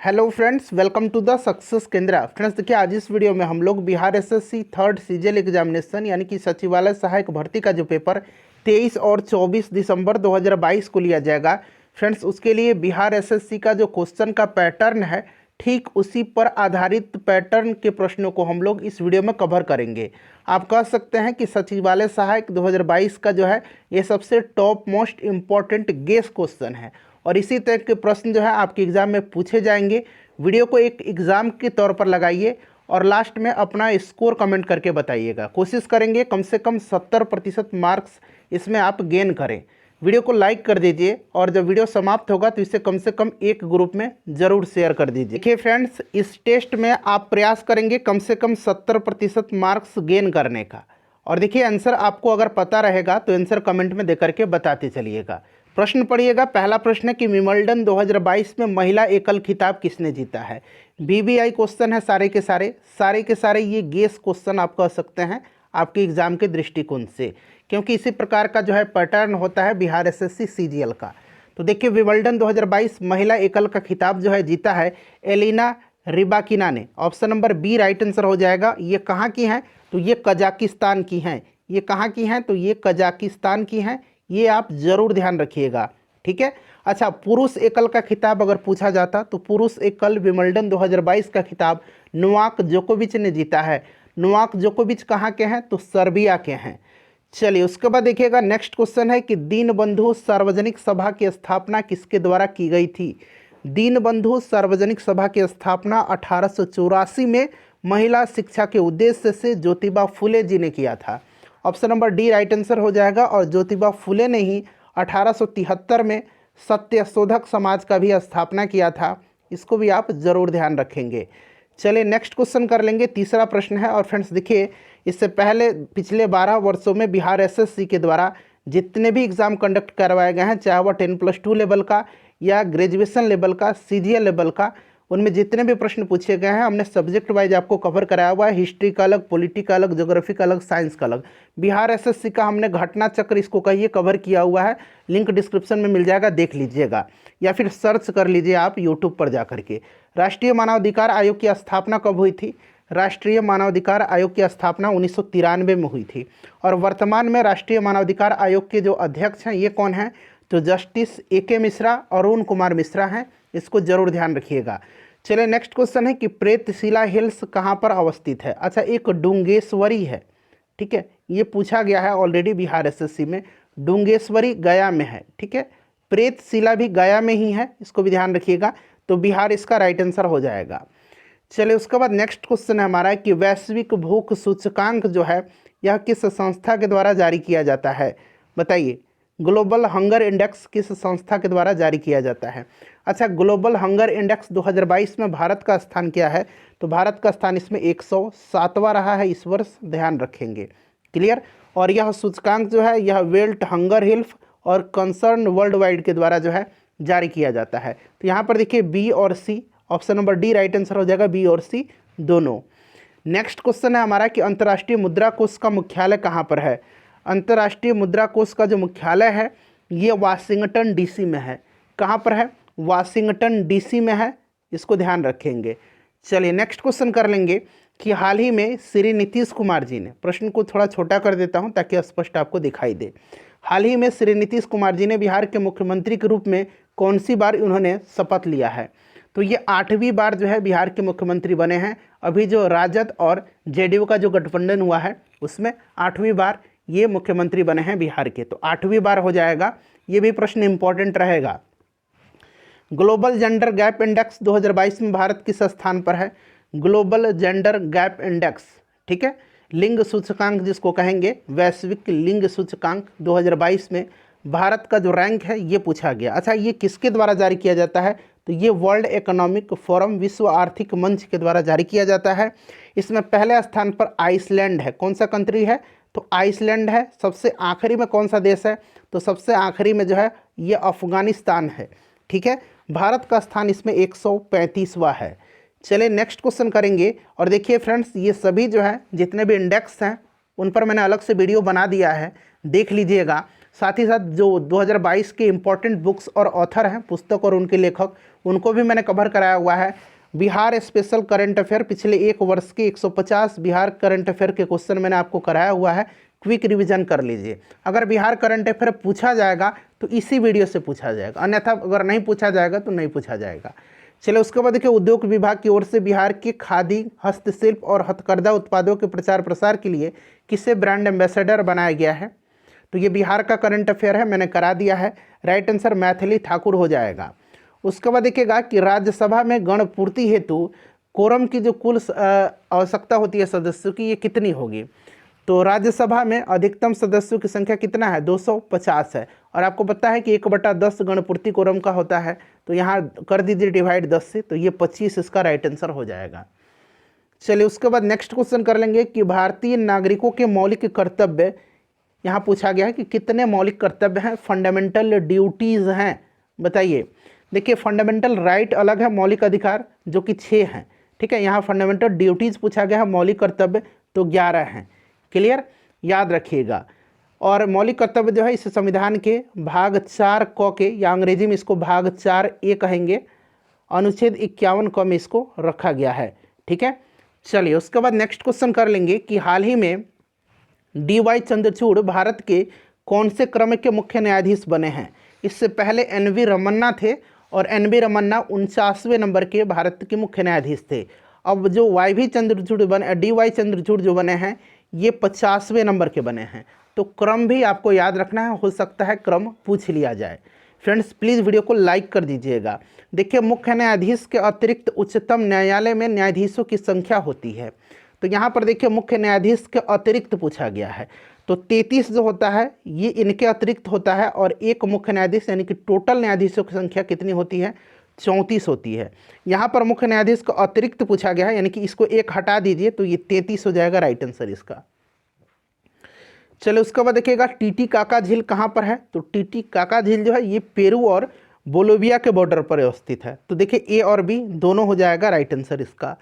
Hello friends, welcome to the success Kendra. Friends देखिए, आज इस वीडियो में हम लोग Bihar SSC third CGL examination यानी कि सचिवालय सहायक भर्ती का जो पेपर 23 और 24 दिसंबर 2022 को लिया जाएगा। फ्रेंड्स उसके लिए बिहार एसएससी का जो क्वेश्चन का पैटर्न है, ठीक उसी पर आधारित पैटर्न के प्रश्नों को हम लोग इस वीडियो में कवर करेंगे। आप कह सकते हैं कि सचिवालय सहायक 2022 का जो है ये सबसे top most important guess question है और इसी तरह के प्रश्न जो है आपके एग्ज़ाम में पूछे जाएंगे। वीडियो को एक एग्ज़ाम के तौर पर लगाइए और लास्ट में अपना स्कोर कमेंट करके बताइएगा। कोशिश करेंगे कम से कम 70% मार्क्स इसमें आप गेन करें। वीडियो को लाइक कर दीजिए और जब वीडियो समाप्त होगा तो इसे कम से कम एक ग्रुप में ज़रूर शेयर कर दीजिए। देखिए फ्रेंड्स, इस टेस्ट में आप प्रयास करेंगे कम से कम 70% मार्क्स गेन करने का। और देखिए, आंसर आपको अगर पता रहेगा तो आंसर कमेंट में दे करके बताते चलिएगा। प्रश्न पढ़िएगा। पहला प्रश्न है कि विंबलडन 2022 में महिला एकल खिताब किसने जीता है। बीबीआई क्वेश्चन है सारे के सारे ये गेस क्वेश्चन आप कह सकते हैं आपके एग्जाम के दृष्टिकोण से, क्योंकि इसी प्रकार का जो है पैटर्न होता है बिहार एसएससी सीजीएल का। तो देखिए, विंबलडन 2022 महिला एकल का खिताब जो है जीता है एलिना रिबाकिना ने। Option number B right answer हो जाएगा। ये कहाँ की हैं? तो ये कजाकिस्तान की हैं। ये कहाँ की हैं? तो ये कजाकिस्तान की हैं। ये आप जरूर ध्यान रखिएगा, ठीक है। अच्छा, पुरुष एकल का खिताब अगर पूछा जाता तो पुरुष एकल विंबलडन 2022 का खिताब नोवाक जोकोविच ने जीता है। नोवाक जोकोविच कहाँ के हैं? तो सर्बिया के हैं। चलिए, उसके बाद देखिएगा, नेक्स्ट क्वेश्चन है कि दीनबंधु सार्वजनिक सभा की स्थापना किसके द्वारा की गई थी। दीनबंधु सार्वजनिक सभा की स्थापना 1884 में महिला शिक्षा के उद्देश्य से ज्योतिबा फुले जी ने किया था। Option number D right answer हो जाएगा। और ज्योतिबा फुले ने ही 1873 में सत्यशोधक समाज का भी स्थापना किया था। इसको भी आप जरूर ध्यान रखेंगे। चलिए, नेक्स्ट क्वेश्चन कर लेंगे। तीसरा प्रश्न है। और फ्रेंड्स देखिए, इससे पहले पिछले 12 वर्षों में बिहार एसएससी के द्वारा जितने भी एग्ज़ाम कंडक्ट करवाए गए हैं, चाहे वह 10+2 लेवल का या ग्रेजुएशन लेवल का, सीजीएल लेवल का, उनमें जितने भी प्रश्न पूछे गए हैं हमने सब्जेक्ट वाइज आपको कवर कराया हुआ है। हिस्ट्री का अलग, पॉलिटी का अलग, ज्योग्राफी का अलग, साइंस का अलग। बिहार एसएससी का हमने घटना चक्र इसको कहिए कवर किया हुआ है। लिंक डिस्क्रिप्शन में मिल जाएगा, देख लीजिएगा, या फिर सर्च कर लीजिए आप यूट्यूब पर जा करके। राष्ट्रीय मानवाधिकार आयोग की स्थापना कब हुई थी? राष्ट्रीय मानवाधिकार आयोग की स्थापना 1993 में हुई थी। और वर्तमान में राष्ट्रीय मानवाधिकार आयोग के जो अध्यक्ष हैं ये कौन हैं? तो जस्टिस AK मिश्रा, अरुण कुमार मिश्रा हैं। इसको जरूर ध्यान रखिएगा। चलिए, नेक्स्ट क्वेश्चन है कि प्रेतशिला हिल्स कहाँ पर अवस्थित है। अच्छा, एक डुंगेश्वरी है, ठीक है। ये पूछा गया है ऑलरेडी बिहार एसएससी में। डुंगेश्वरी गया में है, ठीक है। प्रेतशिला भी गया में ही है, इसको भी ध्यान रखिएगा। तो बिहार इसका राइट आंसर हो जाएगा। चलिए, उसके बाद नेक्स्ट क्वेश्चन है हमारा कि वैश्विक भूख सूचकांक जो है यह किस संस्था के द्वारा जारी किया जाता है। बताइए, ग्लोबल हंगर इंडेक्स किस संस्था के द्वारा जारी किया जाता है। अच्छा, ग्लोबल हंगर इंडेक्स 2022 में भारत का स्थान क्या है? तो भारत का स्थान इसमें 107वां रहा है इस वर्ष, ध्यान रखेंगे। क्लियर। और यह सूचकांक जो है यह वेल्ट हंगर हेल्थ और कंसर्न वर्ल्ड वाइड के द्वारा जो है जारी किया जाता है। तो यहाँ पर देखिए बी और C, option number D right answer हो जाएगा, बी और सी दोनों। नेक्स्ट क्वेश्चन है हमारा कि अंतर्राष्ट्रीय मुद्रा कोष का मुख्यालय कहाँ पर है। अंतर्राष्ट्रीय मुद्रा कोष का जो मुख्यालय है ये वाशिंगटन डीसी में है। कहाँ पर है? वाशिंगटन डीसी में है, इसको ध्यान रखेंगे। चलिए, नेक्स्ट क्वेश्चन कर लेंगे कि हाल ही में श्री नीतीश कुमार जी ने, प्रश्न को थोड़ा छोटा कर देता हूँ ताकि स्पष्ट आपको दिखाई दे। हाल ही में श्री नीतीश कुमार जी ने बिहार के मुख्यमंत्री के रूप में कौन सी बार उन्होंने शपथ लिया है? तो ये 8वीं बार जो है बिहार के मुख्यमंत्री बने हैं। अभी जो राजद और जेडीयू का जो गठबंधन हुआ है उसमें 8वीं बार ये मुख्यमंत्री बने हैं बिहार के, तो 8वीं बार हो जाएगा। ये भी प्रश्न इंपॉर्टेंट रहेगा। ग्लोबल जेंडर गैप इंडेक्स 2022 में भारत किस स्थान पर है? ग्लोबल जेंडर गैप इंडेक्स, ठीक है, लिंग सूचकांक जिसको कहेंगे, वैश्विक लिंग सूचकांक 2022 में भारत का जो रैंक है ये पूछा गया। अच्छा, ये किसके द्वारा जारी किया जाता है? तो ये वर्ल्ड इकोनॉमिक फोरम, विश्व आर्थिक मंच के द्वारा जारी किया जाता है। इसमें पहले स्थान पर आइसलैंड है। कौन सा कंट्री है? तो आइसलैंड है। सबसे आखिरी में कौन सा देश है? तो सबसे आखिरी में जो है ये अफगानिस्तान है, ठीक है। भारत का स्थान इसमें 135वां है। चलिए, नेक्स्ट क्वेश्चन करेंगे। और देखिए फ्रेंड्स, ये सभी जो है जितने भी इंडेक्स हैं उन पर मैंने अलग से वीडियो बना दिया है, देख लीजिएगा। साथ ही साथ जो 2022 के इम्पोर्टेंट बुक्स और ऑथर हैं, पुस्तक और उनके लेखक, उनको भी मैंने कवर कराया हुआ है। बिहार स्पेशल करंट अफेयर पिछले 1 वर्ष के 150 बिहार करंट अफेयर के क्वेश्चन मैंने आपको कराया हुआ है, क्विक रिवीजन कर लीजिए। अगर बिहार करंट अफेयर पूछा जाएगा तो इसी वीडियो से पूछा जाएगा, अन्यथा अगर नहीं पूछा जाएगा तो नहीं पूछा जाएगा। चलिए उसके बाद देखिए, उद्योग विभाग की ओर से बिहार के खादी, हस्तशिल्प और हथकरघा उत्पादों के प्रचार प्रसार के लिए किसे ब्रांड एम्बेसडर बनाया गया है? तो ये बिहार का करंट अफेयर है, मैंने करा दिया है। राइट आंसर मैथिली ठाकुर हो जाएगा। उसके बाद देखिएगा कि राज्यसभा में गण पूर्ति हेतु कोरम की जो कुल आवश्यकता होती है सदस्यों की, ये कितनी होगी? तो राज्यसभा में अधिकतम सदस्यों की संख्या कितना है? 250 है। और आपको पता है कि 1/10 गणपूर्ति कोरम का होता है, तो यहाँ कर दीजिए डिवाइड 10 से, तो ये 25 इसका राइट आंसर हो जाएगा। चलिए उसके बाद नेक्स्ट क्वेश्चन कर लेंगे कि भारतीय नागरिकों के मौलिक कर्तव्य, यहाँ पूछा गया है कि कितने मौलिक कर्तव्य हैं, फंडामेंटल ड्यूटीज़ हैं, बताइए। देखिए फंडामेंटल राइट अलग है, मौलिक अधिकार जो कि 6 हैं, ठीक है। यहाँ फंडामेंटल ड्यूटीज़ पूछा गया है, मौलिक कर्तव्य तो 11 हैं। क्लियर, याद रखिएगा। और मौलिक कर्तव्य जो है इस संविधान के भाग 4 क के, या अंग्रेजी में इसको भाग 4A कहेंगे, अनुच्छेद 51 क में इसको रखा गया है, ठीक है। चलिए उसके बाद नेक्स्ट क्वेश्चन कर लेंगे कि हाल ही में DY चंद्रचूड़ भारत के कौन से क्रम के मुख्य न्यायाधीश बने हैं? इससे पहले NV रमन्ना थे, और NV रमन्ना 49वें नंबर के भारत के मुख्य न्यायाधीश थे। अब जो DY चंद्रचूड़ जो बने हैं ये 50वें नंबर के बने हैं। तो क्रम भी आपको याद रखना है, हो सकता है क्रम पूछ लिया जाए। फ्रेंड्स प्लीज़ वीडियो को लाइक कर दीजिएगा। देखिए मुख्य न्यायाधीश के अतिरिक्त उच्चतम न्यायालय में न्यायाधीशों की संख्या होती है, तो यहाँ पर देखिए मुख्य न्यायाधीश के अतिरिक्त पूछा गया है, तो 33 जो होता है ये इनके अतिरिक्त होता है, और एक मुख्य न्यायाधीश यानी कि टोटल न्यायाधीशों की संख्या कितनी होती है? 34 होती है। यहाँ पर मुख्य न्यायाधीश का अतिरिक्त पूछा गया है, यानी कि इसको एक हटा दीजिए तो ये 33 हो जाएगा राइट आंसर इसका। चलो उसके बाद देखिएगा टीटी काका झील कहाँ पर है? तो टीटी काका झील जो है ये पेरू और बोलोविया के बॉर्डर पर अवस्थित है। तो देखिए ए और बी दोनों हो जाएगा राइट आंसर इसका।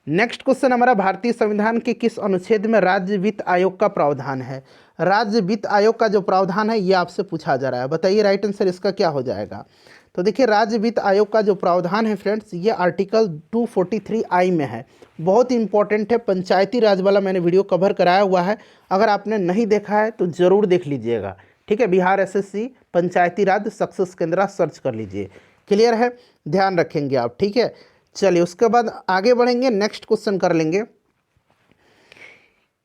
नेक्स्ट क्वेश्चन हमारा, भारतीय संविधान के किस अनुच्छेद में राज्य वित्त आयोग का प्रावधान है? राज्य वित्त आयोग का जो प्रावधान है ये आपसे पूछा जा रहा है, बताइए राइट आंसर इसका क्या हो जाएगा? तो देखिए राज्य वित्त आयोग का जो प्रावधान है फ्रेंड्स, ये आर्टिकल 243I में है, बहुत इंपॉर्टेंट है। पंचायती राज वाला मैंने वीडियो कवर कराया हुआ है, अगर आपने नहीं देखा है तो ज़रूर देख लीजिएगा, ठीक है। बिहार SSC पंचायती राज सक्सेस केंद्र सर्च कर लीजिए। क्लियर है, ध्यान रखेंगे आप, ठीक है। चलिए उसके बाद आगे बढ़ेंगे, नेक्स्ट क्वेश्चन कर लेंगे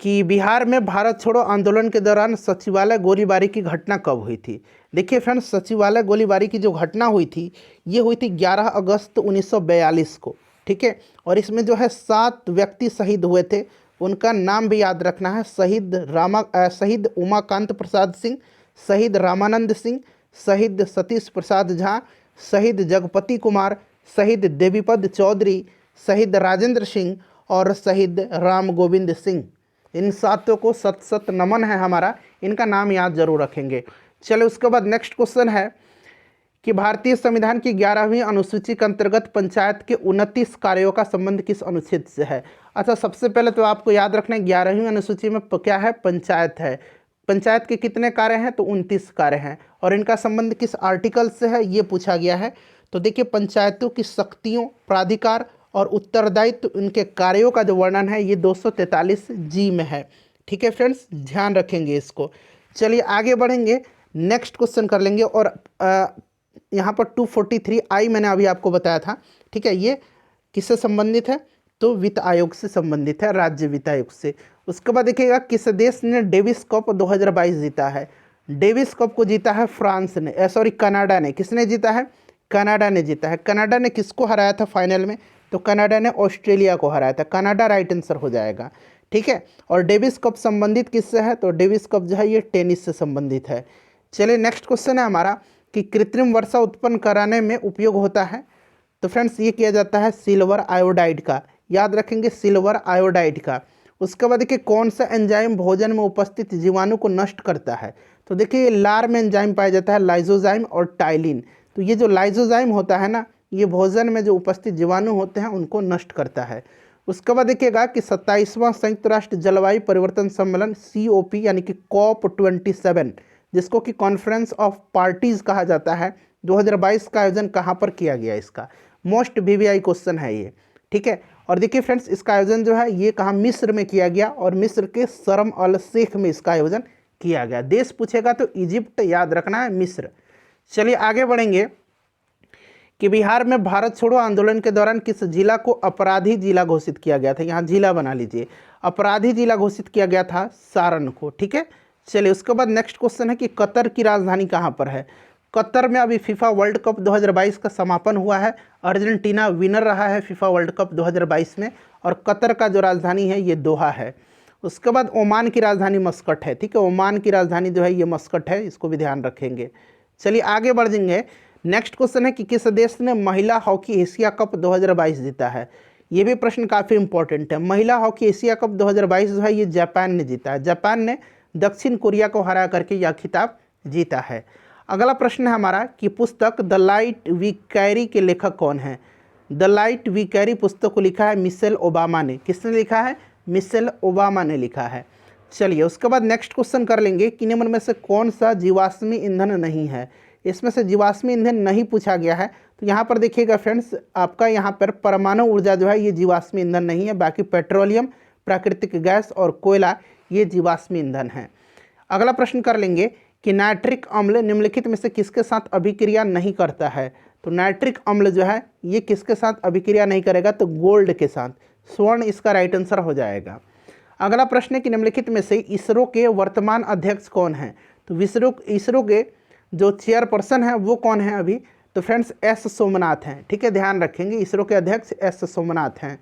कि बिहार में भारत छोड़ो आंदोलन के दौरान सचिवालय गोलीबारी की घटना कब हुई थी? देखिए फ्रेंड्स सचिवालय गोलीबारी की जो घटना हुई थी ये हुई थी 11 अगस्त 1942 को, ठीक है। और इसमें जो है 7 व्यक्ति शहीद हुए थे, उनका नाम भी याद रखना है। शहीद उमाकांत प्रसाद सिंह, शहीद रामानंद सिंह, शहीद सतीश प्रसाद झा, शहीद जगपति कुमार, शहीद देवीपद चौधरी, शहीद राजेंद्र सिंह और शहीद राम गोविंद सिंह। इन 7 को सत सत नमन है हमारा, इनका नाम याद जरूर रखेंगे। चलो उसके बाद नेक्स्ट क्वेश्चन है कि भारतीय संविधान की 11वीं अनुसूची के अंतर्गत पंचायत के 29 कार्यों का संबंध किस अनुच्छेद से है? अच्छा सबसे पहले तो आपको याद रखना है 11वीं अनुसूची में क्या है? पंचायत है। पंचायत के कितने कार्य हैं? तो 29 कार्य हैं, और इनका संबंध किस आर्टिकल से है ये पूछा गया है। तो देखिए पंचायतों की शक्तियों, प्राधिकार और उत्तरदायित्व, इनके कार्यों का जो वर्णन है ये 243G में है, ठीक है फ्रेंड्स, ध्यान रखेंगे इसको। चलिए आगे बढ़ेंगे, नेक्स्ट क्वेश्चन कर लेंगे। और यहाँ पर 243I मैंने अभी आपको बताया था, ठीक है। ये किससे संबंधित है? तो वित्त आयोग से संबंधित है, राज्य वित्त आयोग से। उसके बाद देखिएगा किस देश ने डेविस कप 2022 जीता है? डेविस कप को जीता है फ्रांस ने, कनाडा ने। किसने जीता है? कनाडा ने जीता है। कनाडा ने किसको हराया था फाइनल में? तो कनाडा ने ऑस्ट्रेलिया को हराया था। कनाडा राइट आंसर हो जाएगा, ठीक है। और डेविस कप संबंधित किससे है? तो डेविस कप जो है ये टेनिस से संबंधित है। चलिए नेक्स्ट क्वेश्चन है हमारा कि कृत्रिम वर्षा उत्पन्न कराने में उपयोग होता है। तो फ्रेंड्स ये किया जाता है सिल्वर आयोडाइड का, याद रखेंगे सिल्वर आयोडाइड का। उसके बाद देखिए कौन सा एंजाइम भोजन में उपस्थित जीवाणु को नष्ट करता है? तो देखिए लार में एंजाइम पाया जाता है, लाइजोजाइम और टाइलिन। तो ये जो लाइजोजाइम होता है ना, ये भोजन में जो उपस्थित जीवाणु होते हैं उनको नष्ट करता है। उसके बाद देखिएगा कि 27वां संयुक्त राष्ट्र जलवायु परिवर्तन सम्मेलन COP यानी कि COP27, जिसको कि कॉन्फ्रेंस ऑफ पार्टीज कहा जाता है, 2022 का आयोजन कहाँ पर किया गया, इसका मोस्ट वीवीआई क्वेश्चन है ये, ठीक है। और देखिए फ्रेंड्स, इसका आयोजन जो है ये कहाँ, मिस्र में किया गया, और मिस्र के शर्म अल शेख में इसका आयोजन किया गया। देश पूछेगा तो इजिप्ट याद रखना है, मिस्र। चलिए आगे बढ़ेंगे कि बिहार में भारत छोड़ो आंदोलन के दौरान किस जिला को अपराधी जिला घोषित किया गया था, यहाँ जिला बना लीजिए, अपराधी जिला घोषित किया गया था सारण को, ठीक है। चलिए उसके बाद नेक्स्ट क्वेश्चन है कि कतर की राजधानी कहाँ पर है। कतर में अभी फीफा वर्ल्ड कप 2022 का समापन हुआ है, अर्जेंटीना विनर रहा है फीफा वर्ल्ड कप 2022 में, और कतर का जो राजधानी है ये दोहा है। उसके बाद ओमान की राजधानी मस्कट है, ठीक है, ओमान की राजधानी जो है ये मस्कट है, इसको भी ध्यान रखेंगे। चलिए आगे बढ़ जाएंगे। नेक्स्ट क्वेश्चन है कि किस देश ने महिला हॉकी एशिया कप 2022 जीता है। ये भी प्रश्न काफ़ी इंपॉर्टेंट है। महिला हॉकी एशिया कप 2022 जो है ये जापान ने जीता है, जापान ने दक्षिण कोरिया को हरा करके यह खिताब जीता है। अगला प्रश्न है हमारा कि पुस्तक द लाइट वी कैरी के लेखक कौन है। द लाइट वी कैरी पुस्तक को लिखा है मिशेल ओबामा ने। किसने लिखा है, मिशेल ओबामा ने लिखा है। चलिए उसके बाद नेक्स्ट क्वेश्चन कर लेंगे कि निम्न में से कौन सा जीवाश्मी ईंधन नहीं है। इसमें से जीवाश्मी ईंधन नहीं पूछा गया है, तो यहाँ पर देखिएगा फ्रेंड्स, आपका यहाँ पर परमाणु ऊर्जा जो है ये जीवाश्मी ईंधन नहीं है, बाकी पेट्रोलियम, प्राकृतिक गैस और कोयला ये जीवाश्मी ईंधन है। अगला प्रश्न कर लेंगे कि नाइट्रिक अम्ल निम्नलिखित में से किसके साथ अभिक्रिया नहीं करता है। तो नाइट्रिक अम्ल जो है ये किसके साथ अभिक्रिया नहीं करेगा, तो गोल्ड के साथ, स्वर्ण इसका राइट आंसर हो जाएगा। अगला प्रश्न है कि निम्नलिखित में से इसरो के वर्तमान अध्यक्ष कौन हैं। तो इसरो के जो चेयरपर्सन है वो कौन है अभी, तो फ्रेंड्स एस सोमनाथ हैं, ठीक है, ध्यान रखेंगे, इसरो के अध्यक्ष एस सोमनाथ हैं।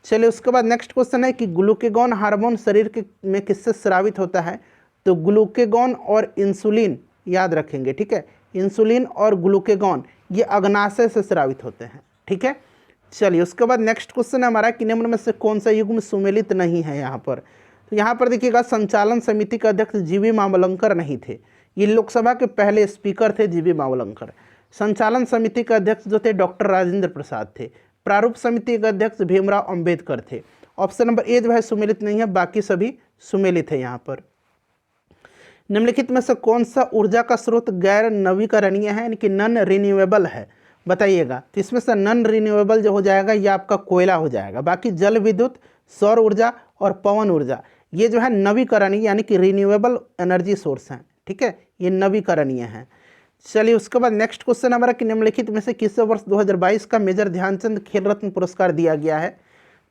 चलिए उसके बाद नेक्स्ट क्वेश्चन है कि ग्लूकेगॉन हार्मोन शरीर के में किससे स्रावित होता है। तो ग्लूकेगॉन और इंसुलिन याद रखेंगे, ठीक है, इंसुलिन और ग्लूकेगॉन ये अग्नाशय से स्रावित होते हैं, ठीक है। चलिए उसके बाद नेक्स्ट क्वेश्चन है हमारा कि निम्न में से कौन सा युग्म सुमेलित नहीं है यहाँ पर। तो यहाँ पर देखिएगा संचालन समिति के अध्यक्ष जीवी मावलंकर नहीं थे, ये लोकसभा के पहले स्पीकर थे जीवी मावलंकर। संचालन समिति के अध्यक्ष जो थे डॉक्टर राजेंद्र प्रसाद थे। प्रारूप समिति के अध्यक्ष भीमराव अंबेडकर थे। ऑप्शन नंबर ए जो है सुमेलित नहीं है, बाकी सभी सुमेलित है यहाँ पर। निम्नलिखित में से कौन सा ऊर्जा का स्रोत गैर नवीकरणीय है, यानी कि नॉन रिन्यूएबल है, बताइएगा। तो इसमें से नॉन रिन्यूएबल जो हो जाएगा ये आपका कोयला हो जाएगा, बाकी जल विद्युत, सौर ऊर्जा और पवन ऊर्जा ये जो है नवीकरणीय यानी कि रिन्यूएबल एनर्जी सोर्स हैं, ठीक है, ये नवीकरणीय हैं। चलिए उसके बाद नेक्स्ट क्वेश्चन हमारा कि निम्नलिखित में से किस वर्ष 2022 का मेजर ध्यानचंद खेल रत्न पुरस्कार दिया गया है।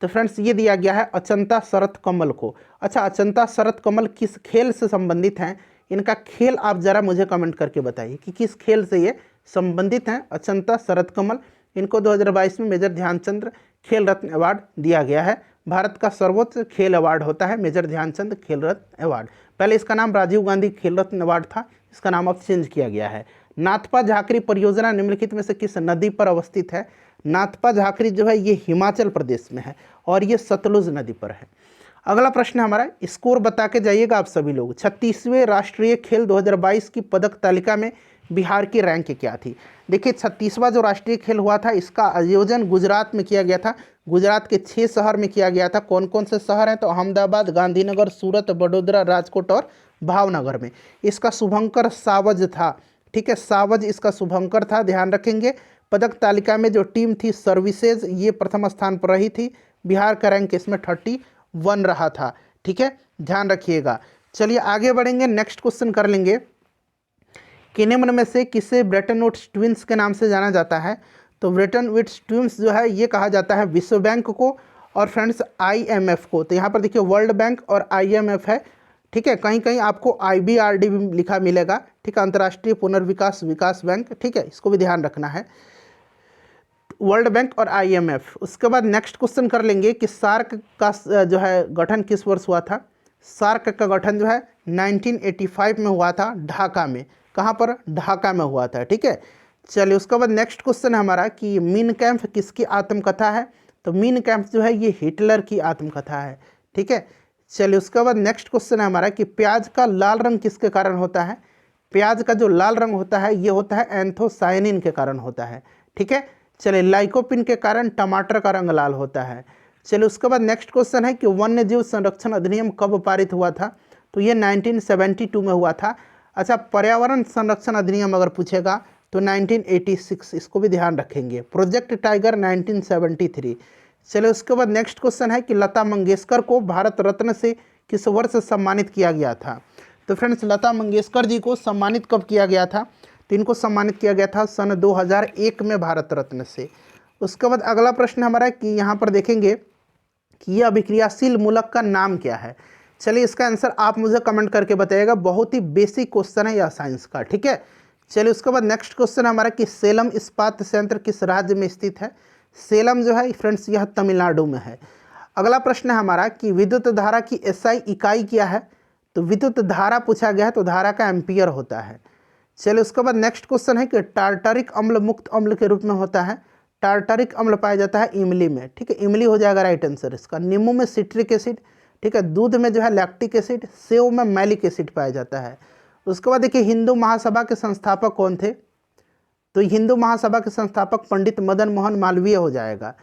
तो फ्रेंड्स ये दिया गया है अचंता शरत कमल को। अच्छा, अचंता शरत कमल किस खेल से संबंधित हैं, इनका खेल आप ज़रा मुझे कमेंट करके बताइए कि किस खेल से ये संबंधित हैं। अचंता शरत कमल, इनको 2022 में मेजर ध्यानचंद खेल रत्न अवार्ड दिया गया है। भारत का सर्वोच्च खेल अवार्ड होता है मेजर ध्यानचंद खेल रत्न अवार्ड। पहले इसका नाम राजीव गांधी खेल रत्न अवार्ड था, इसका नाम अब चेंज किया गया है। नाथपा झाकरी परियोजना निम्नलिखित में से किस नदी पर अवस्थित है। नाथपा झाकरी जो है ये हिमाचल प्रदेश में है और ये सतलुज नदी पर है। अगला प्रश्न हमारा, स्कोर बता के जाइएगा आप सभी लोग। 36वें राष्ट्रीय खेल 2022 की पदक तालिका में बिहार की रैंक क्या थी। देखिए 36वां जो राष्ट्रीय खेल हुआ था इसका आयोजन गुजरात में किया गया था। गुजरात के 6 शहर में किया गया था। कौन कौन से शहर हैं, तो अहमदाबाद, गांधीनगर, सूरत, बड़ोदरा, राजकोट और भावनगर में। इसका शुभंकर सावज था, ठीक है, सावज इसका शुभंकर था, ध्यान रखेंगे। पदक तालिका में जो टीम थी सर्विसेज ये प्रथम स्थान पर रही थी। बिहार का रैंक इसमें 31 रहा था, ठीक है, ध्यान रखिएगा। चलिए आगे बढ़ेंगे, नेक्स्ट क्वेश्चन कर लेंगे कि निम्न में से किसे ब्रेटन वुड्स ट्विंस के नाम से जाना जाता है। तो ब्रेटन वुड्स ट्विंस जो है ये कहा जाता है विश्व बैंक को और फ्रेंड्स IMF को। तो यहाँ पर देखिए वर्ल्ड बैंक और IMF है, ठीक है, कहीं कहीं आपको IBRD भी लिखा मिलेगा, ठीक है, अंतर्राष्ट्रीय पुनर्विकास विकास बैंक, ठीक है, इसको भी ध्यान रखना है, वर्ल्ड बैंक और IMF। उसके बाद नेक्स्ट क्वेश्चन कर लेंगे कि सार्क का जो है गठन किस वर्ष हुआ था। सार्क का गठन जो है 1985 में हुआ था, ढाका में। कहाँ पर, ढाका में हुआ था, ठीक है। चलिए उसके बाद नेक्स्ट क्वेश्चन है हमारा कि मीन कैम्प किसकी आत्मकथा है। तो मीन कैम्प जो है ये हिटलर की आत्मकथा है, ठीक है। चलिए उसके बाद नेक्स्ट क्वेश्चन है हमारा कि प्याज का लाल रंग किसके कारण होता है। प्याज का जो लाल रंग होता है ये होता है एंथोसायनिन के कारण होता है, ठीक है। चलिए लाइकोपिन के कारण टमाटर का रंग लाल होता है। चलिए उसके बाद नेक्स्ट क्वेश्चन है कि वन्य जीव संरक्षण अधिनियम कब पारित हुआ था। तो ये 1972 में हुआ था। अच्छा, पर्यावरण संरक्षण अधिनियम अगर पूछेगा तो 1986, इसको भी ध्यान रखेंगे। Project tiger 1973। चलिए उसके बाद नेक्स्ट क्वेश्चन है कि लता मंगेशकर को भारत रत्न से किस वर्ष सम्मानित किया गया था। तो फ्रेंड्स लता मंगेशकर जी को सम्मानित कब किया गया था, तो इनको सम्मानित किया गया था सन 2001 में भारत रत्न से। उसके बाद अगला प्रश्न हमारा कि यहाँ पर देखेंगे कि यह अभिक्रियाशील मूलक का नाम क्या है। चलिए इसका आंसर आप मुझे कमेंट करके बताइएगा, बहुत ही बेसिक क्वेश्चन है यह साइंस का, ठीक है। चलिए उसके बाद नेक्स्ट क्वेश्चन हमारा कि सेलम इस्पात संयंत्र किस राज्य में स्थित है। सेलम जो है फ्रेंड्स यह तमिलनाडु में है। अगला प्रश्न है हमारा कि विद्युत धारा की एसआई इकाई क्या है। तो विद्युत धारा पूछा गया है, तो धारा का एम्पियर होता है। चलिए उसके बाद नेक्स्ट क्वेश्चन है कि टार्टरिक अम्ल मुक्त अम्ल के रूप में होता है। टार्टरिक अम्ल पाया जाता है इमली में, ठीक है, इमली हो जाएगा राइट आंसर इसका। नींबू में सिट्रिक एसिड, ठीक है, दूध में जो है लैक्टिक एसिड, सेव में मैलिक एसिड पाया जाता है। उसके बाद देखिए हिंदू महासभा के संस्थापक कौन थे। तो हिंदू महासभा के संस्थापक पंडित मदन मोहन मालवीय हो जाएगा।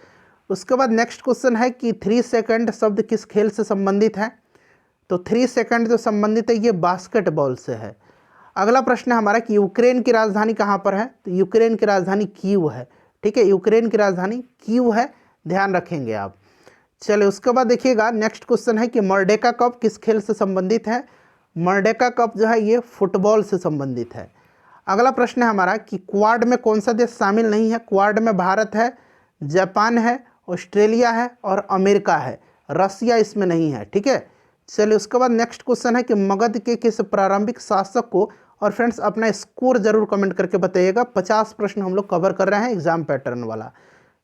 उसके बाद नेक्स्ट क्वेश्चन है कि 3 सेकंड शब्द किस खेल से संबंधित है। तो 3 सेकंड जो संबंधित है ये बास्केटबॉल से है। अगला प्रश्न है हमारा कि यूक्रेन की राजधानी कहाँ पर है। तो यूक्रेन की राजधानी कीव है, ठीक है, यूक्रेन की राजधानी कीव है, ध्यान रखेंगे आप। चलिए उसके बाद देखिएगा नेक्स्ट क्वेश्चन है कि मर्डेका कप किस खेल से संबंधित है। मर्डेका कप जो है ये फुटबॉल से संबंधित है। अगला प्रश्न है हमारा कि क्वाड में कौन सा देश शामिल नहीं है। क्वाड में भारत है, जापान है, ऑस्ट्रेलिया है और अमेरिका है, रसिया इसमें नहीं है, ठीक है। चलिए उसके बाद नेक्स्ट क्वेश्चन है कि मगध के किस प्रारंभिक शासक को, और फ्रेंड्स अपना स्कोर जरूर कमेंट करके बताइएगा। 50 प्रश्न हम लोग कवर कर रहे हैं एग्जाम पैटर्न वाला।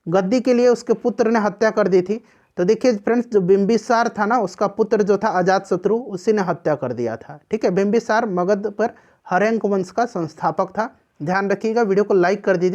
गद्दी के लिए उसके पुत्र ने हत्या कर दी थी। तो देखिए फ्रेंड्स जो बिंबिसार था ना, उसका पुत्र जो था अजातशत्रु, उसी ने हत्या कर दिया था, ठीक है। बिंबिसार मगध पर हर्यंक वंश का संस्थापक था। ध्यान रखिएगा, वीडियो को लाइक कर दीजिए।